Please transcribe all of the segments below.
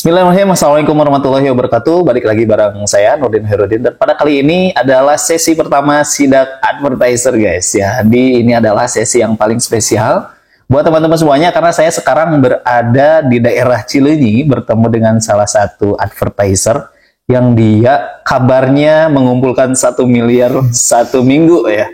Bismillahirrahmanirrahim. Assalamualaikum warahmatullahi wabarakatuh. Balik lagi bareng saya Nurdin Herudin, dan pada kali ini adalah sesi pertama Sidak Advertiser, guys. Jadi ini adalah sesi yang paling spesial buat teman-teman semuanya karena saya sekarang berada di daerah Cileunyi bertemu dengan salah satu advertiser yang dia kabarnya mengumpulkan 1 miliar 1 minggu ya.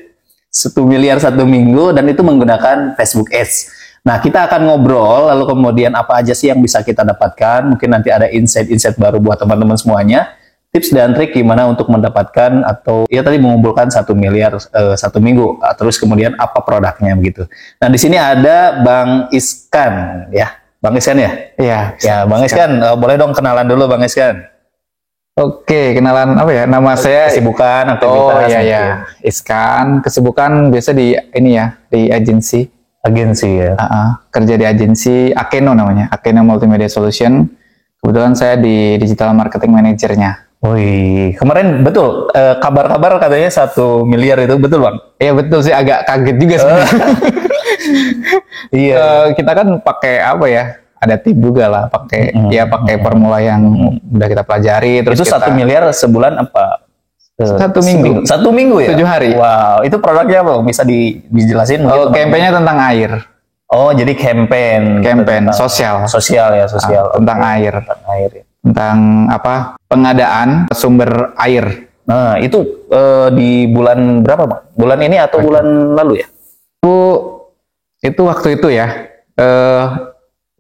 1 miliar 1 minggu, dan itu menggunakan Facebook Ads. Nah, kita akan ngobrol, lalu kemudian apa aja sih yang bisa kita dapatkan. Mungkin nanti ada insight-insight baru buat teman-teman semuanya. Tips dan trik gimana untuk mendapatkan atau ya tadi mengumpulkan 1 miliar 1 minggu. Terus kemudian apa produknya begitu. Nah, di sini ada Bang Iskan ya. Bang Iskan ya? Iya. Ya, Bang Iskan, boleh dong kenalan dulu Bang Iskan. Oke, kenalan apa ya? Nama saya kesibukan, aktivitas. Oh iya. Iskan, kesibukan biasa di ini ya, di agensi ya. Kerja di agensi Akeno namanya, Akeno Multimedia Solution. Kebetulan saya di digital marketing manajernya. Wih, kemarin betul kabar-kabar katanya 1 miliar itu betul Bang? Iya betul sih, agak kaget juga sebenarnya. Iya. Kita kan pakai apa ya? Ada tim juga lah, pakai formula yang udah kita pelajari. Terus itu 1 miliar sebulan apa? 1 minggu. 1 minggu ya? 7 hari. Wow, itu produknya apa? Bisa dijelasin? Oh, kampanye tentang air. Oh, jadi campaign sosial. Sosial ya, sosial. Tentang air. Tentang apa? Pengadaan sumber air. Nah, itu di bulan berapa, Bang? Bulan ini atau bulan lalu ya? Itu waktu itu ya.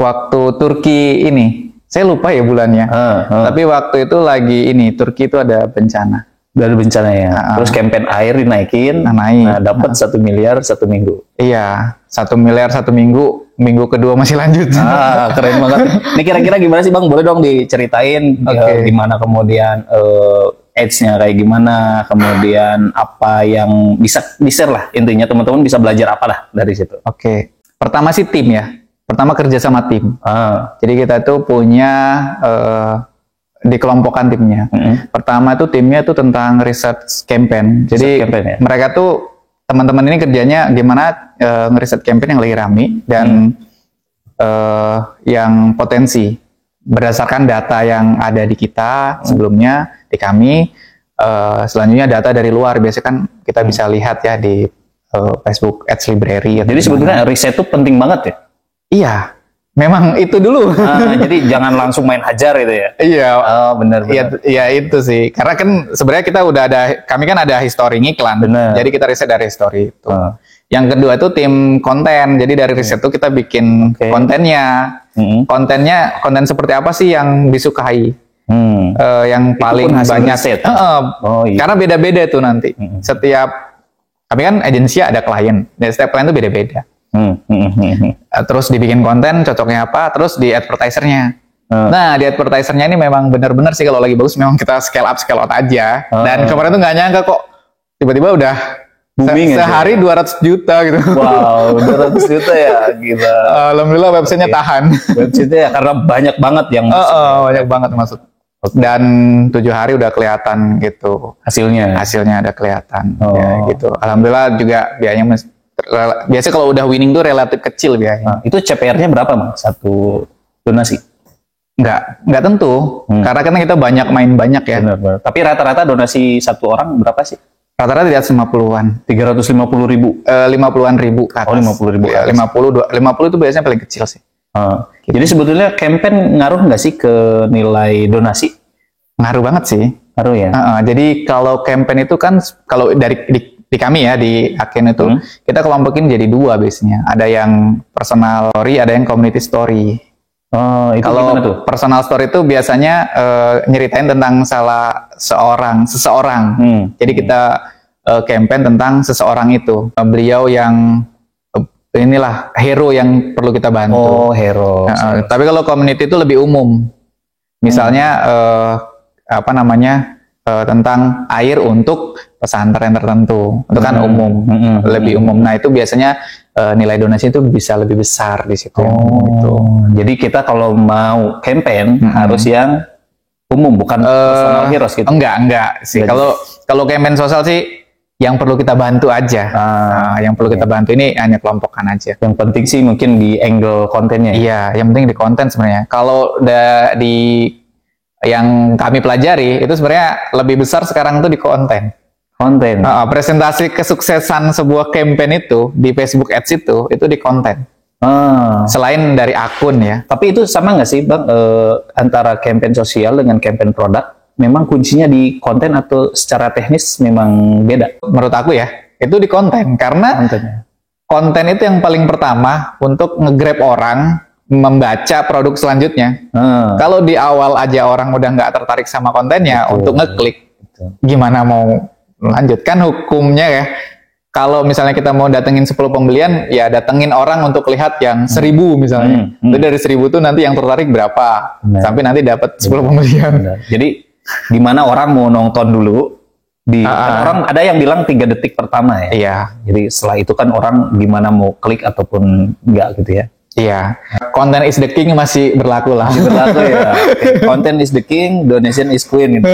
Waktu Turki ini. Saya lupa ya bulannya. Tapi waktu itu lagi ini, Turki itu ada bencana. Dari bencana ya. Terus campaign air dinaikin. Nah, dapat 1 miliar 1 minggu. Iya, 1 miliar 1 minggu. Minggu kedua masih lanjut. Keren banget. Ini kira-kira gimana sih Bang? Boleh dong diceritain gimana kemudian ads-nya kayak gimana, kemudian apa yang bisa di-share lah. Intinya teman-teman bisa belajar apa lah dari situ. Oke. Pertama sih tim ya. Pertama kerja sama tim. Jadi kita tuh punya dikelompokkan timnya. Pertama tuh timnya tuh tentang research campaign. Jadi campaign, ya? Mereka tuh teman-teman ini kerjanya gimana ngeriset campaign yang lagi rame dan yang potensi berdasarkan data yang ada di kita sebelumnya, di kami. Selanjutnya data dari luar, biasanya kan kita bisa lihat ya di Facebook Ads Library. Jadi sebetulnya riset itu penting banget ya? Iya. Memang itu dulu. Jadi jangan langsung main hajar gitu ya? Iya. Oh, benar. Iya itu sih. Karena kan sebenarnya kita udah kami kan ada history iklan. Bener. Jadi kita riset dari history itu. Yang kedua itu tim konten. Jadi dari riset itu kita bikin kontennya. Konten seperti apa sih yang disukai? Yang paling banyak. Karena beda-beda tuh nanti. Kami kan agensi ada klien. Dan setiap klien itu beda-beda. Terus dibikin konten cocoknya apa, terus di advertisernya. Nah di advertisernya ini memang benar-benar sih kalau lagi bagus memang kita scale out aja. Dan kemarin tuh nggak nyangka kok tiba-tiba udah booming sehari aja. 200 juta gitu. Wow, 200 juta ya, gila. Alhamdulillah websitenya tahan. Websitenya ya karena banyak banget yang masuk. Banyak banget masuk. Dan 7 hari udah kelihatan gitu hasilnya udah kelihatan ya gitu. Alhamdulillah juga biayanya biasanya kalau udah winning tuh relatif kecil biasanya. Itu CPR-nya berapa Bang? Satu donasi? Enggak tentu. Karena kan kita banyak ya. Benar. Tapi rata-rata donasi satu orang berapa sih? Rata-rata di atas 50-an. 350.000? 50-an ribu ke atas. Oh, 50.000 ya, 50 itu biasanya paling kecil sih. Gitu. Jadi sebetulnya campaign ngaruh nggak sih ke nilai donasi? Ngaruh banget sih. Ngaruh ya? Jadi kalau campaign itu kan, kalau di kami ya, di Aken itu, kita kelompokin jadi 2 biasanya. Ada yang personal story, ada yang community story. Itu kalau personal story itu biasanya nyeritain tentang seseorang. Jadi kita campaign tentang seseorang itu. Beliau yang inilah hero yang perlu kita bantu. Oh, hero. Tapi kalau community itu lebih umum. Misalnya tentang air untuk pesantren tertentu. Itu kan umum, lebih umum. Nah, itu biasanya nilai donasi itu bisa lebih besar di situ. Gitu. Jadi kita kalau mau campaign harus yang umum, bukan personal heroes gitu. Enggak sih. Kalau campaign sosial sih yang perlu kita bantu aja. Yang perlu kita bantu ini hanya kelompokkan aja. Yang penting sih mungkin di angle kontennya. Iya, yang penting di konten sebenarnya. Kalau di yang kami pelajari itu sebenarnya lebih besar sekarang tuh di konten. Presentasi kesuksesan sebuah campaign itu di Facebook Ads itu di konten. Selain dari akun ya. Tapi itu sama nggak sih Bang, antara campaign sosial dengan campaign produk? Memang kuncinya di konten atau secara teknis memang beda? Menurut aku ya, itu di konten. Karena konten itu yang paling pertama untuk nge-grab orang membaca produk selanjutnya. Kalau di awal aja orang udah nggak tertarik sama kontennya, untuk ngeklik, gimana mau lanjut? Kan hukumnya ya, kalau misalnya kita mau datengin 10 pembelian, ya datengin orang untuk lihat yang 1000 misalnya. Itu dari 1000 tuh nanti yang tertarik berapa, sampai nanti dapat 10 pembelian. Jadi dimana orang mau nonton dulu, orang ada yang bilang 3 detik pertama ya. Iya. Jadi setelah itu kan orang gimana mau klik ataupun enggak gitu ya. Iya. Content is the king masih berlaku lah. Masih berlaku ya. Content is the king, donation is queen gitu.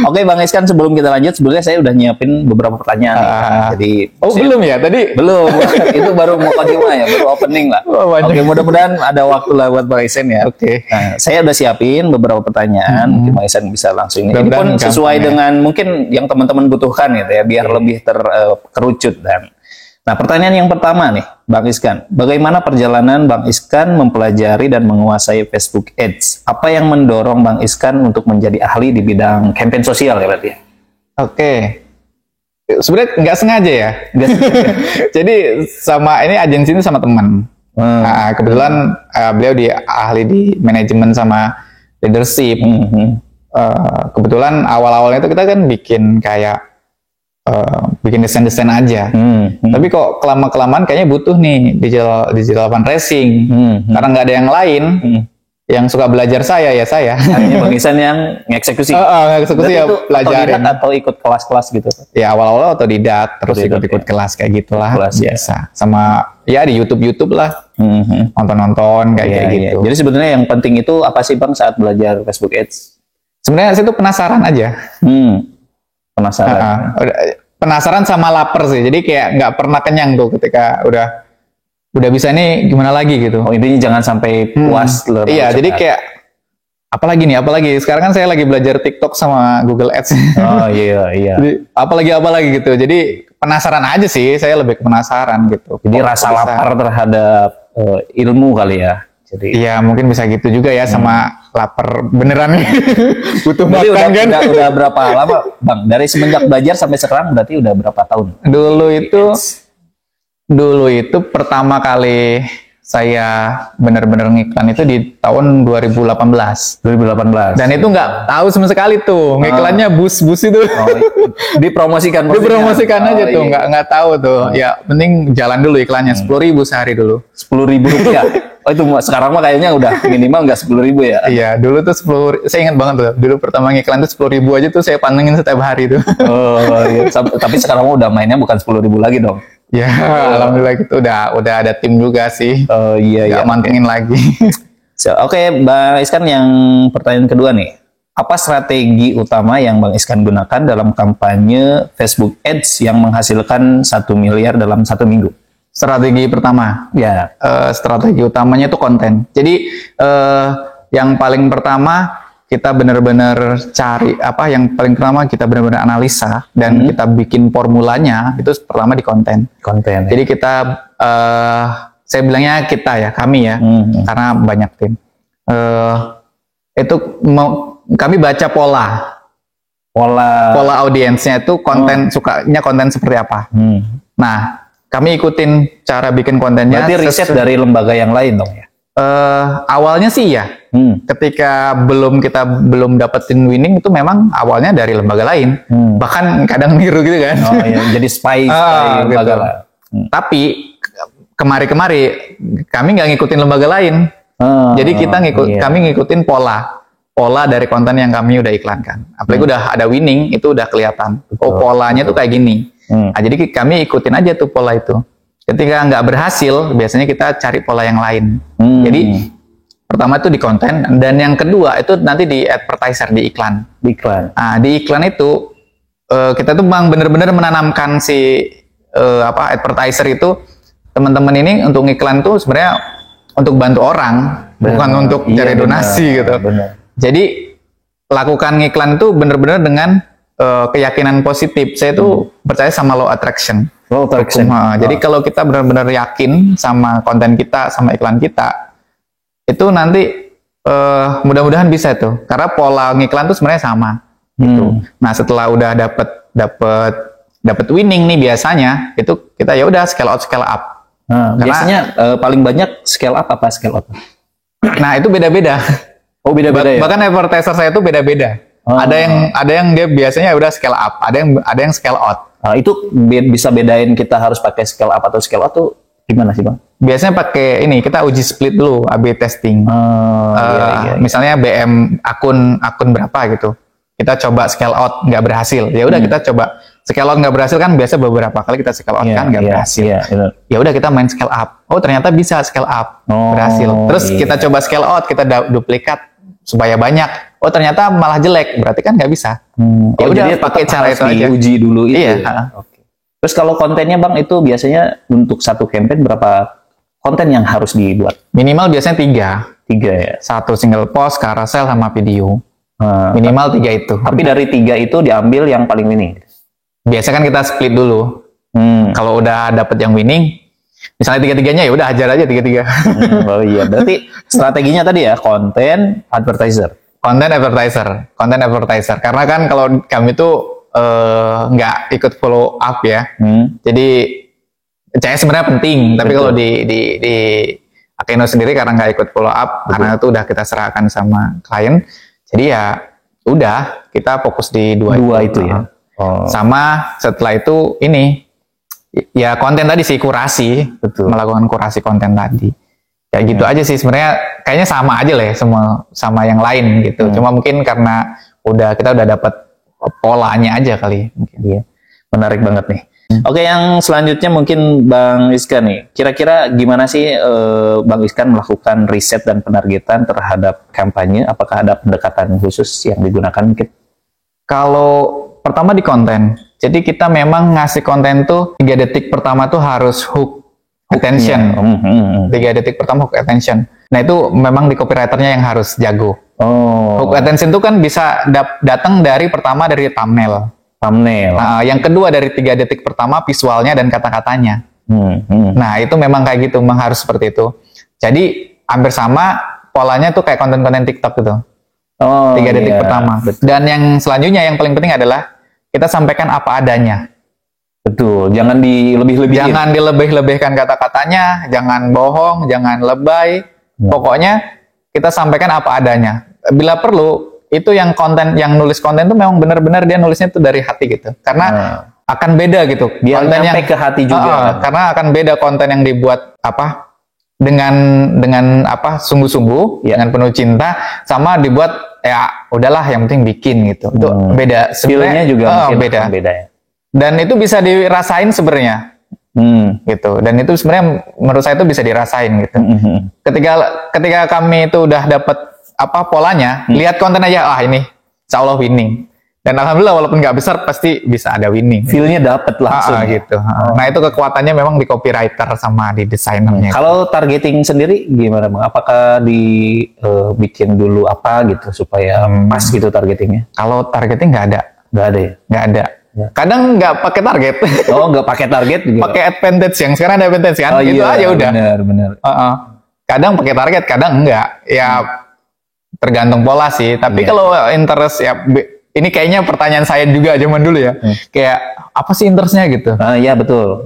Oke Bang Iskan, sebelum kita lanjut, sebenarnya saya udah nyiapin beberapa pertanyaan nih. Jadi belum ya tadi? Belum. Itu baru mau ya, baru opening lah. Oke, mudah-mudahan ada waktu lah buat Bang Iskan ya. Oke. Nah, saya udah siapin beberapa pertanyaan, mungkin Bang Iskan bisa langsung ini. Ini pun sesuai dengan mungkin yang teman-teman butuhkan gitu ya, biar lebih terkerucut dan. Nah, pertanyaan yang pertama nih, Bang Iskan. Bagaimana perjalanan Bang Iskan mempelajari dan menguasai Facebook Ads? Apa yang mendorong Bang Iskan untuk menjadi ahli di bidang campaign sosial ya berarti? Oke. Sebenarnya nggak sengaja ya. Jadi sama ini agensi ini sama teman. Nah, kebetulan beliau ahli di manajemen sama leadership. Kebetulan awal-awalnya itu kita kan bikin kayak bikin desain-desain aja. Tapi kok kelamaan kayaknya butuh nih digital fundraising. Karena nggak ada yang lain yang suka belajar saya. Hanya Bang Iskan yang ngeksekusi. Ngeksekusi ya, pelajarin. Atau ikut kelas-kelas gitu? Ya awal-awal otodidak, terus ikut kelas kayak gitulah. Biasa. Sama ya di YouTube lah. Nonton kayak gitu. Jadi sebenarnya yang penting itu apa sih Bang saat belajar Facebook Ads? Sebenarnya saya tuh penasaran aja. Penasaran sama lapar sih, jadi kayak nggak pernah kenyang tuh ketika udah bisa nih gimana lagi gitu. Intinya jangan sampai puas. Iya, jadi kayak apalagi sekarang kan saya lagi belajar TikTok sama Google Ads. Iya. Jadi, apalagi gitu, jadi penasaran aja sih, saya lebih penasaran gitu. Jadi rasa lapar terhadap ilmu kali ya. Jadi iya mungkin bisa gitu juga ya, sama lapar beneran nih. Butuh makan kan. Udah berapa lama Bang? Dari semenjak belajar sampai sekarang berarti udah berapa tahun? Dulu itu pertama kali saya benar-benar ngiklan itu di tahun 2018. Dan itu nggak tahu sama sekali tuh. Ngiklannya bus itu. Dipromosikan aja tuh, nggak tahu tuh. Ya penting jalan dulu iklannya, 10.000 sehari dulu. 10.000 rupiah. Itu sekarang mah kayaknya udah minimal nggak 10.000 ya? Iya, dulu tuh 10. Saya ingat banget tuh. Dulu pertama ngiklan tuh 10.000 aja tuh saya pantengin setiap hari tuh. Iya. Tapi sekarang mah udah mainnya bukan 10.000 lagi dong. Ya, alhamdulillah gitu udah ada tim juga sih. Iya. Mantengin lagi. Oke, Bang Iskan, yang pertanyaan kedua nih. Apa strategi utama yang Bang Iskan gunakan dalam kampanye Facebook Ads yang menghasilkan 1 miliar dalam 1 minggu? Strategi pertama, ya. Strategi utamanya itu konten. Jadi yang paling pertama kita benar-benar cari yang paling pertama kita benar-benar analisa dan kita bikin formulanya itu pertama di konten. Jadi kita saya bilangnya kami ya, karena banyak tim. Itu kami baca pola audiensnya itu sukanya konten seperti apa. Nah, kami ikutin cara bikin kontennya. Berarti riset dari lembaga yang lain dong ya? Awalnya sih ya. Ketika kita belum dapetin winning itu memang awalnya dari lembaga lain. Bahkan kadang niru gitu kan. Jadi spy lembaga gitu. Tapi kemari kami nggak ngikutin lembaga lain. Jadi kami ngikutin pola dari konten yang kami udah iklankan. Apalagi udah ada winning, itu udah kelihatan. Polanya tuh kayak gini. Nah, jadi kami ikutin aja tuh pola itu. Ketika nggak berhasil, biasanya kita cari pola yang lain. Jadi pertama itu di konten, dan yang kedua itu nanti di advertiser, di iklan. Nah, di iklan itu kita tuh bang bener-bener menanamkan si advertiser itu, teman-teman ini untuk iklan tuh sebenarnya untuk bantu orang, bukan untuk cari donasi gitu. Bener. Jadi lakukan iklan tuh bener-bener dengan keyakinan positif. Saya tuh percaya sama law attraction. Law attraction. Jadi kalau kita benar-benar yakin sama konten kita, sama iklan kita, itu nanti mudah-mudahan bisa tuh. Karena pola ngiklan tuh sebenarnya sama. Gitu. Nah setelah udah dapat winning nih biasanya, itu kita ya udah scale out scale up. Biasanya paling banyak scale up apa scale out? Nah itu beda-beda. Oh beda-beda ya. Bahkan advertiser saya itu beda-beda. Ada yang dia biasanya udah scale up, ada yang scale out. Itu bisa bedain kita harus pakai scale up atau scale out tuh gimana sih bang? Biasanya pakai ini, kita uji split dulu, A/B testing. Iya. Misalnya BM akun berapa gitu, kita coba scale out nggak berhasil, ya udah kita coba scale out nggak berhasil kan biasa beberapa kali kita scale out kan nggak berhasil. Ya udah kita main scale up. Oh ternyata bisa scale up, berhasil. Terus kita coba scale out, kita duplikat supaya banyak. Oh ternyata malah jelek, berarti kan nggak bisa. Ya udah pakai cara itu aja. Uji dulu itu. Iya. Terus kalau kontennya bang itu biasanya untuk satu campaign berapa konten yang harus dibuat? Minimal biasanya 3 ya. Satu single post, carousel sama video. Minimal 3 itu. Tapi dari 3 itu diambil yang paling winning. Biasa kan kita split dulu. Kalau udah dapet yang winning, misalnya 3-3-nya ya udah hajar aja 3-3. Oh iya, berarti strateginya tadi ya konten advertiser. Konten advertiser. Karena kan kalau kami tuh nggak ikut follow up ya. Jadi saya sebenarnya penting, tapi kalau di Akeno sendiri karena nggak ikut follow up, karena itu udah kita serahkan sama klien. Jadi ya udah kita fokus di dua itu ya. Sama setelah itu ini ya konten tadi sih, kurasi. Melakukan kurasi konten tadi. Ya gitu aja sih sebenarnya, kayaknya sama aja lah ya semua sama yang lain gitu. Cuma mungkin karena kita udah dapat polanya aja kali mungkin. Iya. Menarik banget nih. Oke, yang selanjutnya mungkin Bang Iskan nih. Kira-kira gimana sih Bang Iskan melakukan riset dan penargetan terhadap kampanye? Apakah ada pendekatan khusus yang digunakan mungkin? Kalau pertama di konten. Jadi kita memang ngasih konten tuh 3 detik pertama tuh harus hook attention. 3 detik pertama hook attention. Nah itu memang di copywriternya yang harus jago. Hook attention itu kan bisa datang dari thumbnail. Nah, yang kedua dari 3 detik pertama visualnya dan kata-katanya. Nah itu memang kayak gitu, memang harus seperti itu. Jadi hampir sama polanya tuh kayak konten-konten TikTok gitu. 3 detik pertama. Betul. Dan yang selanjutnya yang paling penting adalah kita sampaikan apa adanya. Betul, jangan dilebih-lebihkan. Jangan dilebih-lebihkan kata-katanya, jangan bohong, jangan lebay. Pokoknya kita sampaikan apa adanya. Bila perlu, itu yang nulis konten tuh memang benar-benar dia nulisnya tuh dari hati gitu. Karena akan beda gitu. Dia konten nyampe ke hati juga. Karena akan beda konten yang dibuat dengan sungguh-sungguh, dengan penuh cinta, sama dibuat ya udahlah yang penting bikin gitu. Itu beda. Feelnya juga mungkin beda ya. Dan itu bisa dirasain sebenarnya. Gitu. Dan itu sebenarnya menurut saya itu bisa dirasain gitu. Ketika kami itu udah dapat polanya, lihat konten aja, ini insya Allah winning. Dan alhamdulillah walaupun nggak besar pasti bisa ada winning. Feel-nya dapat langsung gitu. Nah itu kekuatannya memang di copywriter sama di desainernya. Kalau targeting sendiri gimana bang? Apakah bikin dulu apa gitu supaya pas gitu targetingnya? Kalau targeting nggak ada ya? Nggak ada. Kadang nggak pakai target. Nggak pakai target juga. Pakai advantage, yang sekarang ada advantage kan? Itu aja udah. Benar. Kadang pakai target, kadang enggak. Ya tergantung pola sih. Tapi kalau interest ya ini kayaknya pertanyaan saya juga zaman dulu ya. Kayak apa sih interestnya gitu? Iya betul.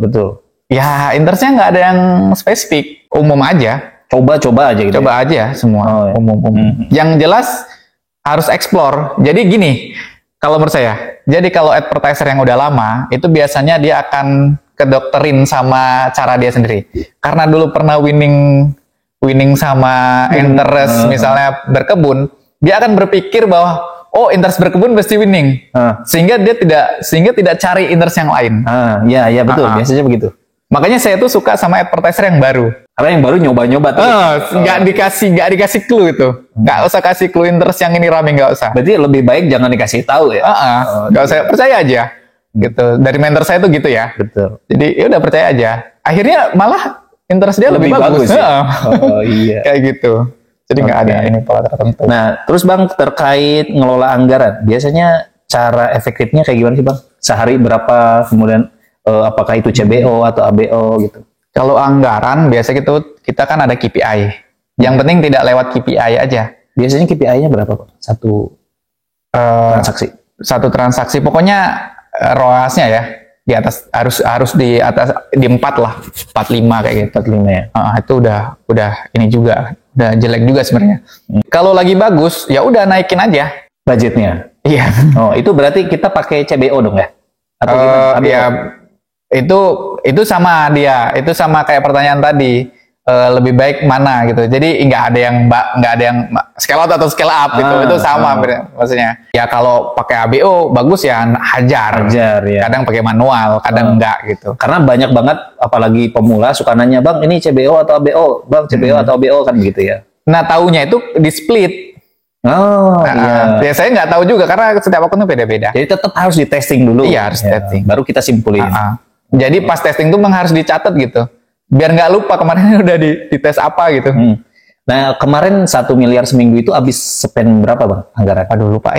Ya interestnya nggak ada yang spesifik, umum aja. Coba aja gitu. Coba aja semua umum. Yang jelas harus explore. Jadi gini, kalau menurut saya, jadi kalau advertiser yang udah lama itu biasanya dia akan kedokterin sama cara dia sendiri. Karena dulu pernah winning sama interest misalnya berkebun, dia akan berpikir bahwa interest berkebun pasti winning. Sehingga dia tidak cari interest yang lain. Iya betul, biasanya begitu. Makanya saya tuh suka sama advertiser yang baru. Karena yang baru nyoba-nyoba tuh. Nggak dikasih clue itu. Nggak usah kasih clue interest yang ini rame, nggak usah. Berarti lebih baik jangan dikasih tahu ya. Nggak usah, percaya aja. Gitu. Dari mentor saya tuh gitu ya. Betul. Jadi ya udah percaya aja. Akhirnya malah interest dia lebih bagus. Ya? Oh iya. Kayak gitu. Jadi nggak ada ini pola tertentu. Nah, terus Bang terkait ngelola anggaran, biasanya cara efektifnya kayak gimana sih Bang? Sehari berapa, kemudian apakah itu CBO atau ABO gitu? Kalau anggaran biasa gitu kita kan ada KPI. Yang penting tidak lewat KPI aja. Biasanya KPI-nya berapa Bang? Transaksi. Satu transaksi. Pokoknya ROAS-nya ya di atas harus di atas di 4 lah, 45 kayak gitu. 45 ya. Itu udah ini juga udah jelek juga sebenarnya. Kalau lagi bagus ya udah naikin aja budgetnya. Iya. Oh, itu berarti kita pakai CBO dong ya? Atau gimana? Ya itu sama dia. Itu sama kayak pertanyaan tadi. Lebih baik mana gitu. Jadi nggak ada yang scale out atau scale up gitu. Itu sama maksudnya. Ya kalau pakai ABO bagus ya hajar ya. Kadang pakai manual, kadang enggak gitu. Karena banyak banget apalagi pemula suka nanya, "Bang, ini CBO atau ABO?" "Bang, CBO atau ABO?" kan gitu ya. Nah, taunya itu di split. Iya. Ya saya nggak tahu juga karena setiap akun itu beda-beda. Jadi tetap harus di testing dulu. Iya, harus testing. Baru kita simpulin. Jadi pas testing tuh memang harus dicatat gitu. Biar nggak lupa kemarin udah dites apa gitu. Nah, kemarin 1 miliar seminggu itu habis spend berapa Bang anggaran? Aduh lupa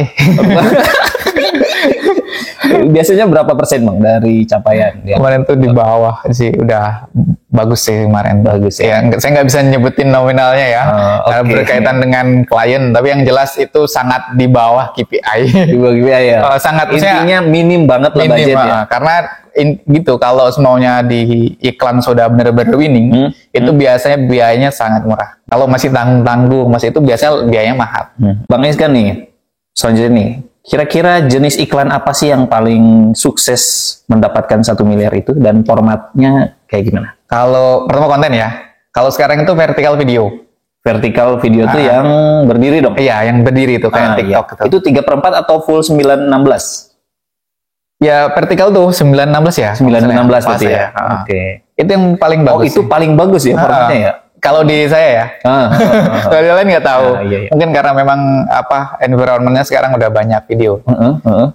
Biasanya berapa persen Bang dari capaian? Kemarin tuh di bawah sih, udah bagus sih kemarin. Bagus ya. Saya nggak bisa nyebutin nominalnya ya, karena berkaitan dengan klien. Tapi yang jelas itu sangat di bawah KPI. Di bawah KPI ya. Sangat intinya minim banget lah budget ya. Karena gitu kalau semuanya di iklan sudah benar-benar winning, itu biasanya biayanya sangat murah. Kalau masih tanggung masih itu biasanya biayanya mahal. Bang Iskan nih, selanjutnya nih, kira-kira jenis iklan apa sih yang paling sukses mendapatkan 1 miliar itu dan formatnya kayak gimana? Kalau pertama konten ya, kalau sekarang itu vertical video. Vertical video tuh yang berdiri dong? Iya, yang berdiri itu kayak TikTok. Iya. Itu 3/4 atau full 9/16? Ya vertikal tuh 9/16 ya. 9/16 berarti ya. Oke. Itu yang paling bagus. Oh, itu paling bagus ya formatnya ya? Kalau di saya ya. Soalnya lain nggak tahu. Iya. Mungkin karena memang environment-nya sekarang udah banyak video.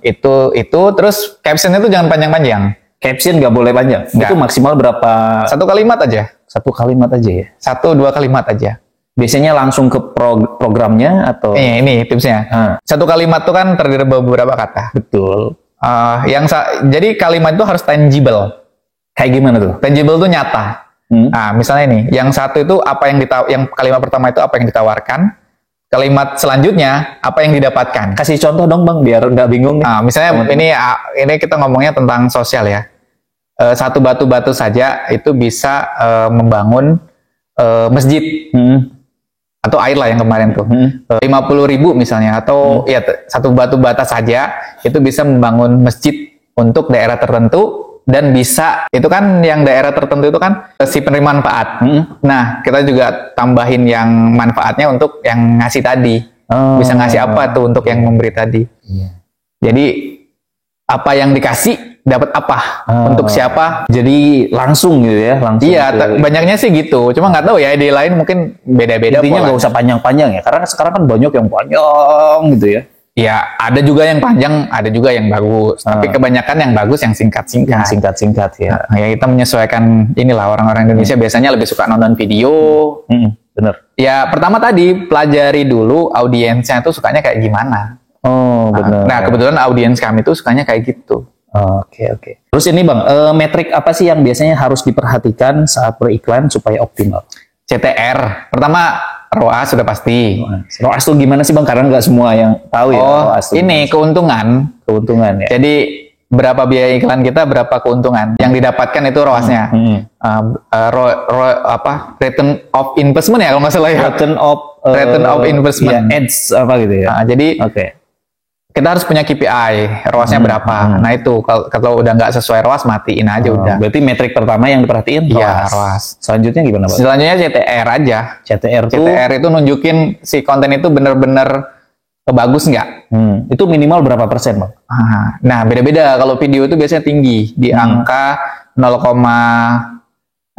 Itu terus caption itu jangan panjang-panjang. Caption nggak boleh panjang. Itu maksimal berapa? 1 kalimat aja. 1 kalimat aja ya. 1-2 kalimat aja. Biasanya langsung ke programnya atau? Ini tipsnya. 1 kalimat tuh kan terdiri dari beberapa kata. Betul. Jadi kalimat itu harus tangible. Kayak gimana tuh? Tangible tuh nyata. Nah, misalnya nih, yang satu itu yang kalimat pertama itu apa yang ditawarkan, kalimat selanjutnya apa yang didapatkan. Kasih contoh dong Bang, biar nggak bingung. Nah, misalnya ini kita ngomongnya tentang sosial ya. 1 batu-batu saja itu bisa membangun masjid. Atau air lah yang kemarin tuh 50.000 misalnya, atau ya 1 batu bata saja itu bisa membangun masjid untuk daerah tertentu, dan bisa itu kan yang daerah tertentu itu kan si penerima manfaat. Nah, kita juga tambahin yang manfaatnya untuk yang ngasih tadi. Bisa ngasih apa tuh untuk yang memberi tadi. Jadi apa yang dikasih dapat apa, untuk siapa, jadi langsung gitu ya, langsung. Iya, banyaknya sih gitu. Cuma nggak tahu ya, ide lain mungkin beda-beda. Intinya nggak usah panjang-panjang ya, karena sekarang kan banyak yang panjang gitu ya. Ya, ada juga yang panjang, ada juga yang bagus. Tapi kebanyakan yang bagus yang singkat-singkat. Singkat-singkat ya. Ya kita menyesuaikan inilah, orang-orang Indonesia biasanya lebih suka nonton video. Bener. Ya, pertama tadi pelajari dulu audiensnya tuh sukanya kayak gimana. Oh, benar. Nah, kebetulan audiens kami tuh sukanya kayak gitu. Oke. Terus ini Bang, metrik apa sih yang biasanya harus diperhatikan saat beriklan supaya optimal? CTR. Pertama, ROAS sudah pasti. ROAS itu gimana sih Bang? Karena nggak semua yang tahu ya. ROAS ini keuntungan. Keuntungan ya. Jadi berapa biaya iklan kita, berapa keuntungan yang didapatkan itu ROAS-nya. Return of investment ya kalau nggak salah ya. Return of investment. Ya, ads apa gitu ya. Jadi kita harus punya KPI, ROAS-nya berapa. Nah itu kalau udah nggak sesuai ROAS, matiin aja udah. Berarti metrik pertama yang diperhatiin ROAS. Iya, ROAS. Selanjutnya gimana Pak? Selanjutnya CTR aja. CTR itu nunjukin si konten itu bener-bener bagus nggak. Itu minimal berapa persen Bang? Nah beda-beda. Kalau video itu biasanya tinggi, di angka 0,5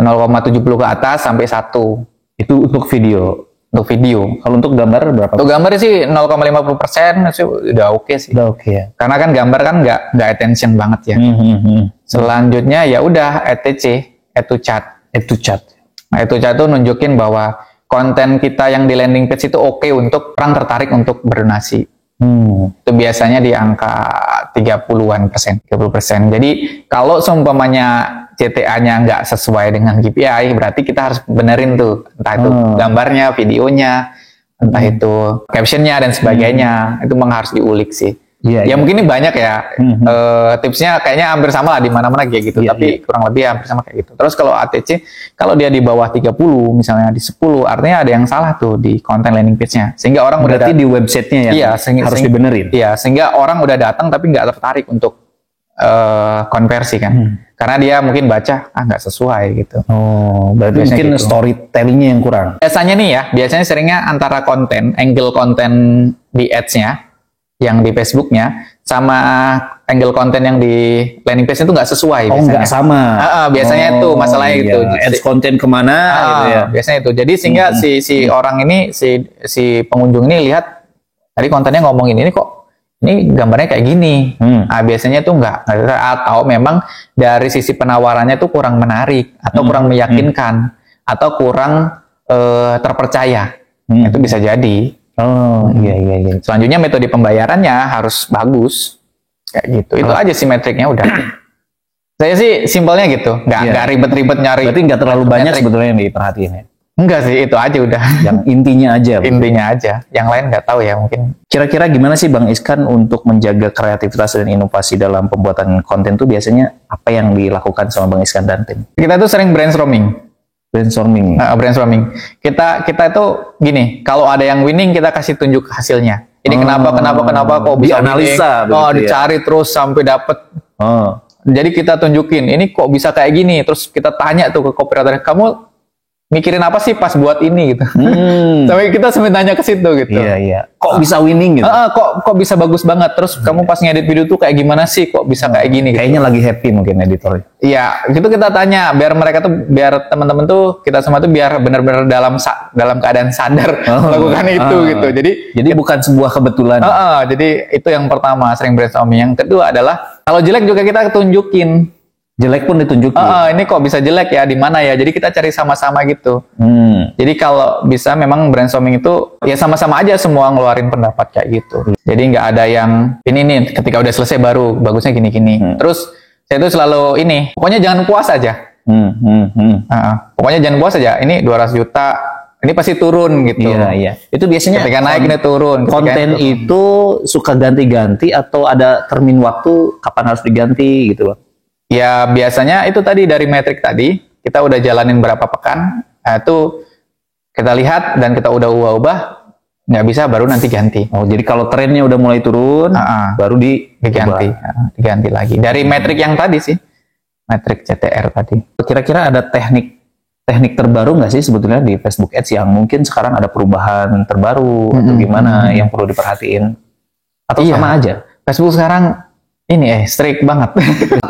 0,70 ke atas sampai 1. Itu untuk video. Untuk video. Kalau untuk gambar berapa? Untuk gambar sih 0,50% sih udah oke sih. Udah oke ya. Karena kan gambar kan nggak attention banget ya. Selanjutnya ya udah ETC, add to chat. Add to chat. Nah, itu chat tuh nunjukin bahwa konten kita yang di landing page itu oke untuk orang tertarik untuk berdonasi. Itu biasanya di angka 30%. Jadi kalau seumpamanya CTA-nya nggak sesuai dengan KPI, berarti kita harus benerin tuh, entah itu gambarnya, videonya, entah itu captionnya dan sebagainya. Itu memang harus diulik sih. Ya mungkin ini banyak ya, tipsnya kayaknya hampir sama lah di mana-mana kayak gitu, tapi kurang lebih hampir sama kayak gitu. Terus kalau ATC, kalau dia di bawah 30, misalnya di 10, artinya ada yang salah tuh di konten landing page-nya. Sehingga orang berarti di website-nya ya harus dibenerin. Iya, sehingga orang udah datang tapi nggak tertarik untuk konversi kan. Karena dia mungkin baca, nggak sesuai gitu. Oh, berarti mungkin gitu. Storytelling-nya yang kurang. Biasanya nih ya, biasanya seringnya antara konten, angle konten di ads-nya, yang di Facebook-nya sama angle konten yang di landing page itu nggak sesuai. Oh, nggak sama. Biasanya itu masalahnya iya. itu. Ads konten kemana gitu ya. Biasanya itu. Jadi sehingga si orang ini, si pengunjung ini lihat tadi kontennya ngomongin ini kok ini gambarnya kayak gini. Nah, biasanya itu nggak. Atau memang dari sisi penawarannya itu kurang menarik atau kurang meyakinkan atau kurang terpercaya. Itu bisa jadi. Oh, iya. Selanjutnya metode pembayarannya harus bagus. Kayak gitu. Itu aja sih metriknya udah. Saya sih simpelnya gitu. Nggak ribet-ribet nyari. Berarti nggak terlalu banyak sebetulnya yang diperhatiin ya? Enggak sih, itu aja udah. Yang intinya aja. Intinya aja. Yang lain nggak tahu ya mungkin. Kira-kira gimana sih Bang Iskan untuk menjaga kreativitas dan inovasi dalam pembuatan konten tuh biasanya apa yang dilakukan sama Bang Iskan dan tim? Kita tuh sering brainstorming. Brainstorming. Kita itu gini, kalau ada yang winning kita kasih tunjuk hasilnya. Ini kenapa kok bisa analisa, dicari terus sampai dapet. Jadi kita tunjukin, ini kok bisa kayak gini. Terus kita tanya tuh ke copywriter, kamu mikirin apa sih pas buat ini gitu. Sampai kita tanya ke situ gitu. Iya. Kok bisa winning gitu? Kok bisa bagus banget. Terus kamu pas ngedit video tuh kayak gimana sih? Kok bisa kayak gini? Kayaknya lagi happy mungkin editor. Iya, itu kita tanya biar mereka tuh, biar teman-teman tuh, kita semua tuh biar benar-benar dalam keadaan sadar melakukan itu gitu. Jadi bukan sebuah kebetulan. Jadi itu yang pertama, sering brainstorming. Yang kedua adalah kalau jelek juga kita tunjukin. Jelek pun ditunjukin. Ini kok bisa jelek ya, di mana ya? Jadi kita cari sama-sama gitu. Jadi kalau bisa memang brainstorming itu ya sama-sama aja semua ngeluarin pendapat kayak gitu. Jadi nggak ada yang ini nih ketika udah selesai baru bagusnya gini-gini. Terus saya itu selalu ini, pokoknya jangan puas aja. Pokoknya jangan puas aja. Ini 200 juta, ini pasti turun gitu. Iya. Itu biasanya ketika naik ini turun. Konten itu suka ganti-ganti atau ada termin waktu kapan harus diganti gitu, Bang? Ya biasanya itu tadi dari metrik tadi, kita udah jalanin berapa pekan, itu kita lihat dan kita udah ubah, nggak bisa baru nanti ganti. Oh, jadi kalau trennya udah mulai turun, baru diganti lagi. Dari metrik yang tadi sih, metrik CTR tadi. Kira-kira ada teknik terbaru nggak sih sebetulnya di Facebook Ads yang mungkin sekarang ada perubahan terbaru atau gimana yang perlu diperhatiin? Atau sama aja? Facebook sekarang ini strict banget,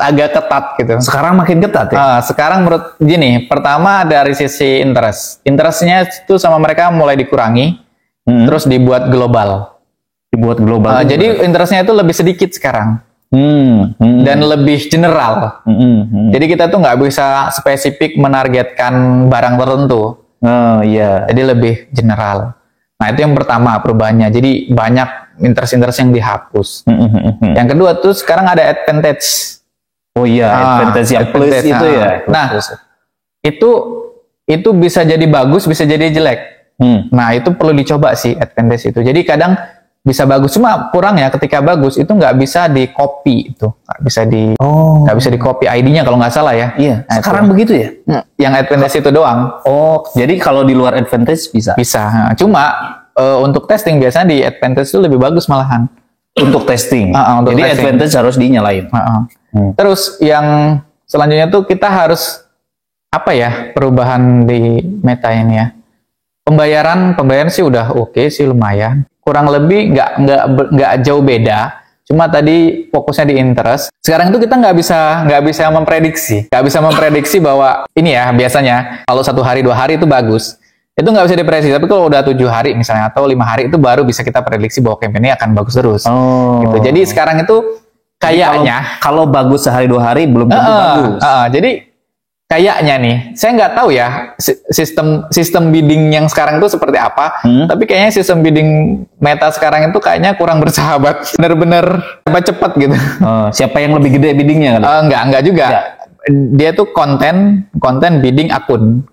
agak ketat gitu. Sekarang makin ketat ya? Sekarang menurut gini, pertama dari sisi interestnya itu sama mereka mulai dikurangi, terus dibuat global. Jadi interestnya itu lebih sedikit sekarang, dan lebih general. Jadi kita tuh nggak bisa spesifik menargetkan barang tertentu. Jadi lebih general. Nah itu yang pertama perubahannya. Jadi banyak interest yang dihapus. Yang kedua tuh sekarang ada advantage. Oh iya, advantage yang plus itu ya. Nah, itu bisa jadi bagus, bisa jadi jelek. Nah, itu perlu dicoba sih advantage itu. Jadi kadang bisa bagus, cuma kurang ya ketika bagus itu nggak bisa di copy itu, nggak bisa di copy ID-nya kalau nggak salah ya. Iya. Nah, sekarang begitu ya? Yang advantage itu doang. Oh, jadi kalau di luar advantage bisa? Bisa. Cuma untuk testing biasanya di advantage itu lebih bagus malahan. Untuk testing. Jadi testing. Advantage harus dinyalain. Terus yang selanjutnya tuh kita harus apa ya perubahan di meta ini ya. Pembayaran sih udah oke sih lumayan. Kurang lebih nggak jauh beda. Cuma tadi fokusnya di interest. Sekarang itu kita nggak bisa memprediksi bahwa ini ya biasanya kalau 1 hari 2 hari itu bagus. Itu nggak bisa diprediksi. Tapi kalau udah 7 hari misalnya atau 5 hari itu baru bisa kita prediksi bahwa campaign ini akan bagus terus. Gitu. Jadi sekarang itu kayaknya kalau bagus sehari 2 hari belum tentu bagus. Jadi kayaknya nih, saya nggak tahu ya sistem bidding yang sekarang itu seperti apa. Tapi kayaknya sistem bidding Meta sekarang itu kayaknya kurang bersahabat. Bener-bener cepat gitu. Siapa yang lebih gede biddingnya? Enggak juga. Ya. Dia tuh konten bidding akun.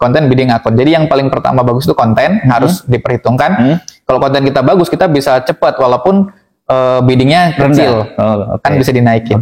Jadi yang paling pertama bagus itu konten, harus diperhitungkan. Kalau konten kita bagus, kita bisa cepat walaupun biddingnya kecil. Kan bisa dinaikin.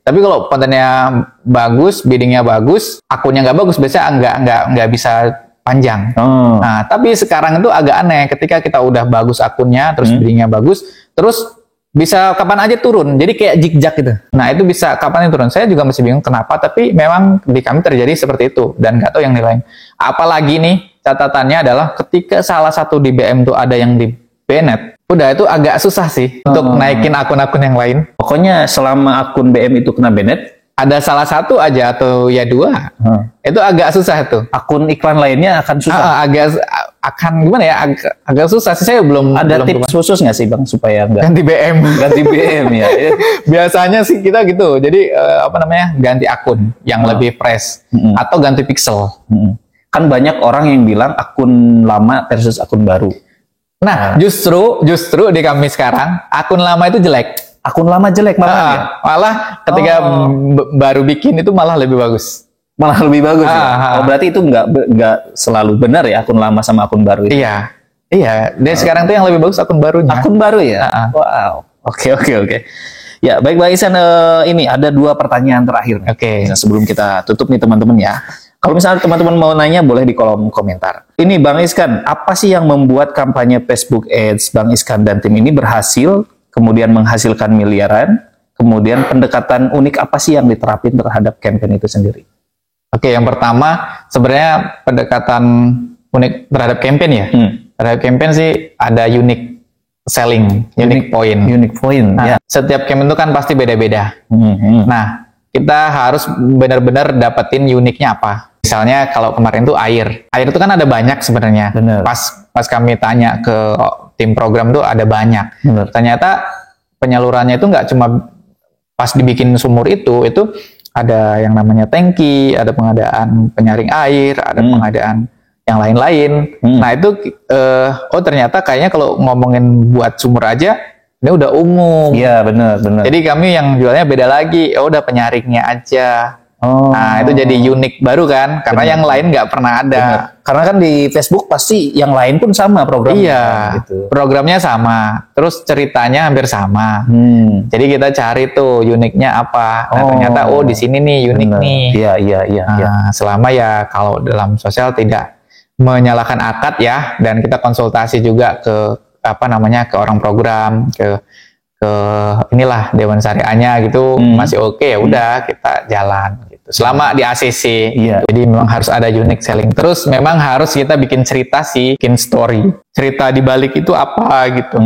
Tapi kalau kontennya bagus, biddingnya bagus, akunnya nggak bagus, biasanya nggak bisa panjang. Nah, tapi sekarang itu agak aneh. Ketika kita udah bagus akunnya, terus biddingnya bagus, terus bisa kapan aja turun. Jadi kayak zigzag gitu. Nah, itu bisa kapan turun. Saya juga masih bingung kenapa, tapi memang di kami terjadi seperti itu. Dan nggak tahu yang lain. Apalagi nih, catatannya adalah ketika salah satu di BM tuh ada yang di banned, udah itu agak susah sih untuk naikin akun-akun yang lain. Pokoknya selama akun BM itu kena banned, ada salah satu aja atau ya 2, itu agak susah tuh. Akun iklan lainnya akan susah. Akan gimana ya? Agak susah sih. Saya belum ada tips khusus nggak sih Bang supaya nggak ganti BM? Ganti BM ya. Biasanya sih kita gitu. Jadi ganti akun yang lebih fresh atau ganti pixel. Kan banyak orang yang bilang akun lama versus akun baru. Nah, justru di kami sekarang akun lama itu jelek. Akun lama jelek malah ketika baru bikin itu malah lebih bagus. Malah lebih bagus ya. Berarti itu nggak selalu benar ya akun lama sama akun baru itu. Iya. Dan sekarang tuh yang lebih bagus akun barunya. Akun baru ya. Wow. Oke. Ya, baik Bang Ihsan, ini ada 2 pertanyaan terakhir. Nah, sebelum kita tutup nih teman-teman ya. Kalau misalnya teman-teman mau nanya, boleh di kolom komentar. Ini Bang Ihsan, apa sih yang membuat kampanye Facebook Ads Bang Ihsan dan tim ini berhasil, kemudian menghasilkan miliaran, kemudian pendekatan unik apa sih yang diterapin terhadap campaign itu sendiri? Yang pertama, sebenarnya pendekatan unik terhadap campaign ya. Terhadap campaign sih ada unique selling, unique point. Nah, setiap campaign itu kan pasti beda-beda. Nah, kita harus benar-benar dapetin uniknya apa. Misalnya kalau kemarin tuh air itu kan ada banyak sebenarnya. Pas kami tanya ke tim program tuh ada banyak. Ternyata penyalurannya itu nggak cuma pas dibikin sumur itu ada yang namanya tangki, ada pengadaan penyaring air, ada pengadaan yang lain-lain. Nah itu ternyata kayaknya kalau ngomongin buat sumur aja ini udah umum. Iya benar. Jadi kami yang jualnya beda lagi. Udah penyaringnya aja. Nah itu jadi unik baru kan, karena yang lain nggak pernah ada. Karena kan di Facebook pasti yang lain pun sama programnya. Iya, gitu. Programnya sama, terus ceritanya hampir sama. Jadi kita cari tuh uniknya apa. Nah ternyata di sini nih unik nih. Iya. Selama ya kalau dalam sosial tidak menyalahkan akad ya, dan kita konsultasi juga ke ke orang program, ke inilah Dewan Syariahnya gitu, masih oke ya udah kita jalan gitu. Selama di ACC. Jadi memang harus ada unique selling. Terus memang harus kita bikin cerita sih, bikin story. Cerita di balik itu apa gitu.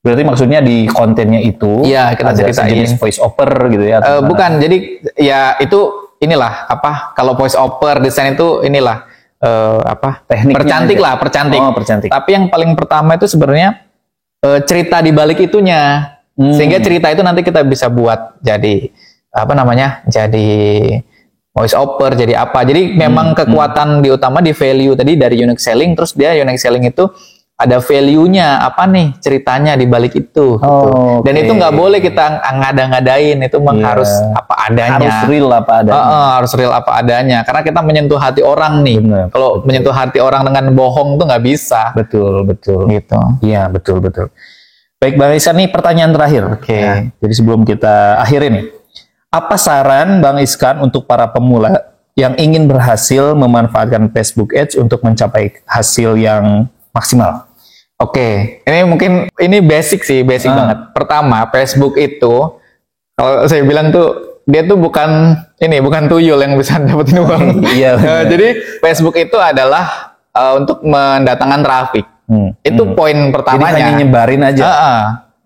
Berarti maksudnya di kontennya itu kita ceritain voice over gitu ya? Bukan, jadi ya itu inilah kalau voice over desain itu inilah tekniknya percantik. Tapi yang paling pertama itu sebenarnya cerita di balik itunya. Sehingga cerita itu nanti kita bisa buat jadi jadi voice over, jadi apa. Jadi memang kekuatan diutama di value tadi dari unique selling. Terus dia unique selling itu ada value-nya apa nih ceritanya di balik itu. Dan itu nggak boleh kita ngada-ngadain, itu harus apa adanya. Harus real apa adanya. Harus real apa adanya. Karena kita menyentuh hati orang nih. Kalau menyentuh hati orang dengan bohong tuh nggak bisa. Betul. Gitu. Iya betul. Baik Bang Ihsan, nih pertanyaan terakhir. Jadi sebelum kita akhiri nih, apa saran Bang Ihsan untuk para pemula yang ingin berhasil memanfaatkan Facebook Ads untuk mencapai hasil yang maksimal? Ini mungkin basic banget. Pertama, Facebook itu kalau saya bilang tuh dia tuh bukan tuyul yang bisa dapetin uang. Jadi Facebook itu adalah untuk mendatangkan traffic. Itu poin pertamanya. Jadi hanya nyebarin aja.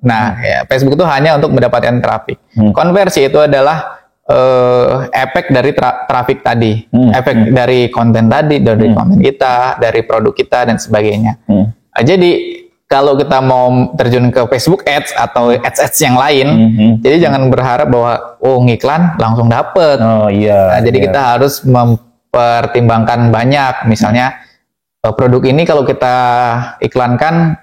Nah, ya, Facebook itu hanya untuk mendapatkan traffic. Konversi itu adalah efek dari traffic tadi, efek dari konten tadi, dari konten kita, dari produk kita dan sebagainya. Jadi kalau kita mau terjun ke Facebook Ads atau ads yang lain, jadi jangan berharap bahwa ngiklan langsung dapet. Oh iya. Nah, jadi kita harus mempertimbangkan banyak. Misalnya produk ini kalau kita iklankan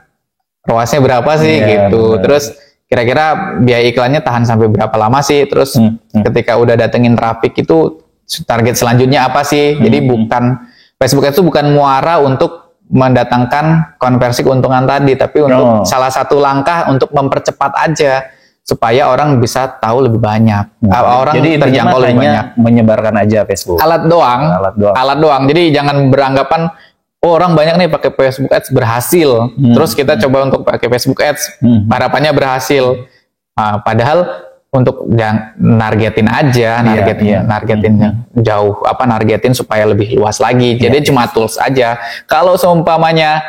ROAS-nya berapa sih gitu. Benar. Terus kira-kira biaya iklannya tahan sampai berapa lama sih? Terus ketika udah datengin traffic itu target selanjutnya apa sih? Jadi Facebook itu bukan muara untuk mendatangkan konversi keuntungan tadi, tapi untuk salah satu langkah untuk mempercepat aja supaya orang bisa tahu lebih banyak. Orang jadi terjangkau lebih banyak. Menyebarkan aja Facebook. Alat doang. Jadi jangan beranggapan orang banyak nih pakai Facebook Ads berhasil. Terus kita coba untuk pakai Facebook Ads, harapannya berhasil. Padahal untuk nargetin aja, nargetin yang jauh, nargetin supaya lebih luas lagi. Jadi cuma tools aja. Kalau seumpamanya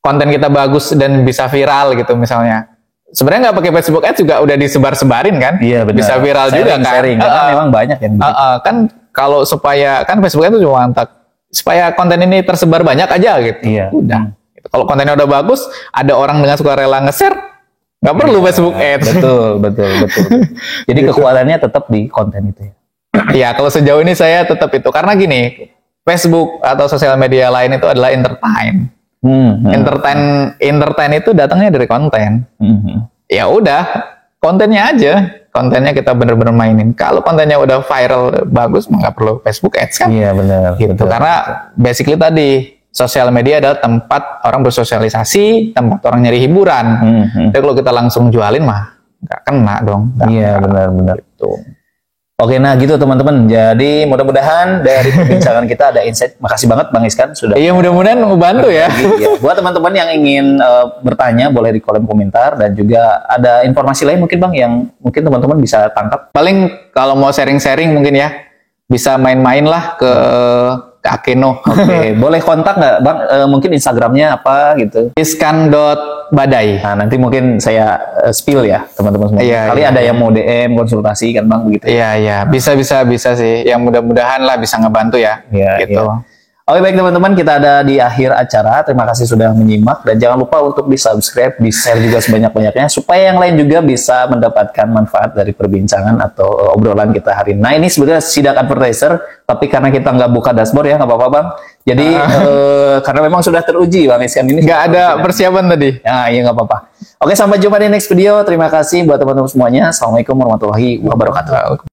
konten kita bagus dan bisa viral gitu misalnya, sebenarnya nggak pakai Facebook Ads juga udah disebar-sebarin kan? Iya benar. Bisa viral juga kan? Karena memang banyak yang kan kalau supaya kan Facebook Ads itu cuma supaya konten ini tersebar banyak aja gitu. Iya. Udah. Kalau kontennya udah bagus, ada orang dengan sukarela nge-share, nggak perlu Facebook Ads. Betul. Jadi kekuatannya tetap di konten itu ya. Ya, kalau sejauh ini saya tetap itu. Karena gini, Facebook atau sosial media lain itu adalah entertain. Entertain itu datangnya dari konten. Ya udah, kontennya aja. Kontennya kita bener-bener mainin. Kalau kontennya udah viral bagus, nggak perlu Facebook Ads kan? Iya benar. Gitu. Karena basically tadi sosial media adalah tempat orang bersosialisasi, tempat orang nyari hiburan. Jadi kalau kita langsung jualin mah nggak kena dong. Iya benar. Gitu. Oke, nah gitu teman-teman. Jadi mudah-mudahan dari perbincangan kita ada insight. Makasih banget Bang Iskan sudah. Iya, mudah-mudahan membantu ya. Buat teman-teman yang ingin bertanya boleh di kolom komentar, dan juga ada informasi lain mungkin Bang yang mungkin teman-teman bisa tangkap. Paling kalau mau sharing-sharing mungkin ya bisa main-main lah ke Akeno. Oke, boleh kontak nggak Bang? Mungkin Instagramnya apa gitu? Iskan.badai. Nah, nanti mungkin saya spill ya teman-teman semua. Kali ada yang mau DM konsultasi kan Bang begitu. Iya. Bisa sih. Yang mudah-mudahan lah bisa ngebantu ya. Gitu. Oke, baik teman-teman, kita ada di akhir acara. Terima kasih sudah menyimak, dan jangan lupa untuk di-subscribe, di-share juga sebanyak-banyaknya supaya yang lain juga bisa mendapatkan manfaat dari perbincangan atau obrolan kita hari ini. Nah, ini sebenarnya Sidak Advertiser, tapi karena kita nggak buka dashboard ya, nggak apa-apa Bang. Jadi karena memang sudah teruji Bang Iskan ini. Nggak ada persiapan tadi. Nah, iya nggak apa-apa. Oke, sampai jumpa di next video. Terima kasih buat teman-teman semuanya. Assalamualaikum warahmatullahi wabarakatuh.